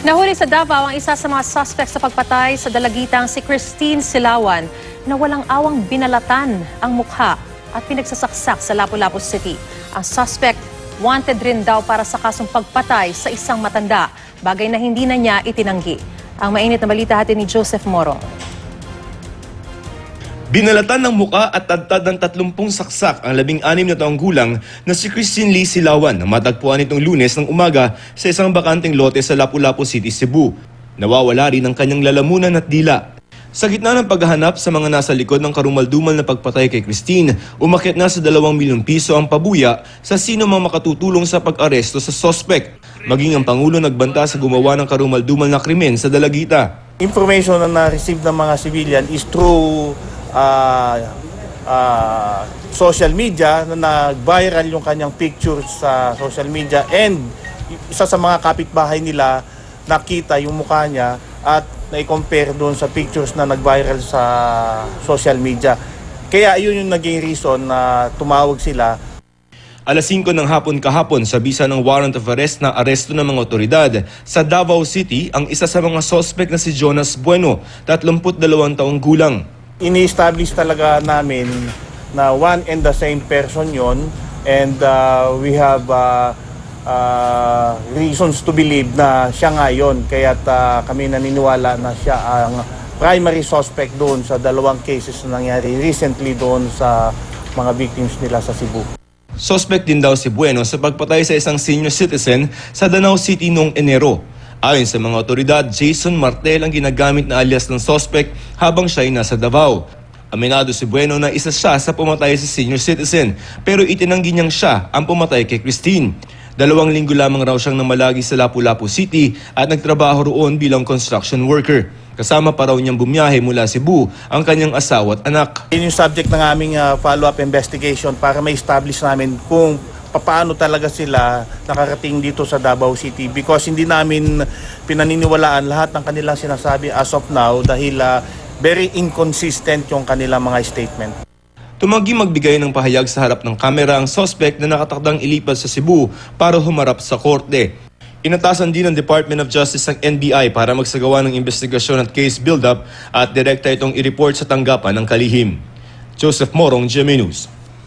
Nahuli sa Davao ang isa sa mga suspect sa pagpatay sa dalagitang si Christine Silawan na walang awang binalatan ang mukha at pinagsasaksak sa Lapu-Lapu City. Ang suspect wanted rin daw para sa kasong pagpatay sa isang matanda, bagay na hindi na niya itinanggi. Ang mainit na balita hatid ni Joseph Morong. Binalatan ng muka at tadtad ng 30 saksak ang 16 na taong gulang na si Christine Lee Silawan na matagpuan itong Lunes ng umaga sa isang bakanteng lote sa Lapu-Lapu City, Cebu. Nawawala rin ang kanyang lalamunan at dila. Sa gitna ng paghahanap sa mga nasa likod ng karumal-dumal na pagpatay kay Christine, umakyat na sa 2 milyong piso ang pabuya sa sino mang makatutulong sa pag-aresto sa suspect. Maging ang Pangulo nagbanta sa gumawa ng karumal-dumal na krimen sa Dalagita. Information na na-receive ng mga civilian is through social media na nag-viral yung kanyang pictures sa social media, and isa sa mga kapitbahay nila nakita yung mukha niya at na-compare doon sa pictures na nag-viral sa social media. Kaya yun yung naging reason na tumawag sila. Alas 5 ng hapon kahapon, sa bisa ng warrant of arrest na aresto ng mga otoridad sa Davao City ang isa sa mga suspect na si Jonas Bueno, 32 taong gulang. Ini-establish talaga namin na one and the same person yon, and we have reasons to believe na siya nga yun. Kaya't kami naniniwala na siya ang primary suspect doon sa 2 cases na nangyari recently doon sa mga victims nila sa Cebu. Suspect din daw si Bueno sa pagpatay sa isang senior citizen sa Danao City noong Enero. Ayon sa mga otoridad, Jason Martel ang ginagamit na alias ng suspect habang siya ay nasa Davao. Aminado si Bueno na isa siya sa pumatay sa senior citizen, pero itinanggi niyang siya ang pumatay kay Christine. 2 linggo lamang raw siyang namalagi sa Lapu-Lapu City at nagtrabaho roon bilang construction worker. Kasama pa raw niyang bumiyahe mula Cebu ang kanyang asawa at anak. Yun yung subject ng aming follow-up investigation para ma-establish namin kung paano talaga sila nakarating dito sa Davao City, because hindi namin pinaniniwalaan lahat ng kanilang sinasabi as of now dahil very inconsistent yung kanilang mga statement. Tumanggi magbigay ng pahayag sa harap ng kamera ang suspect na nakatakdang ilipat sa Cebu para humarap sa korte. Inatasan din ng Department of Justice ang NBI para magsagawa ng investigasyon at case build-up at direkta itong i-report sa tanggapan ng kalihim. Joseph Morong, GMA News.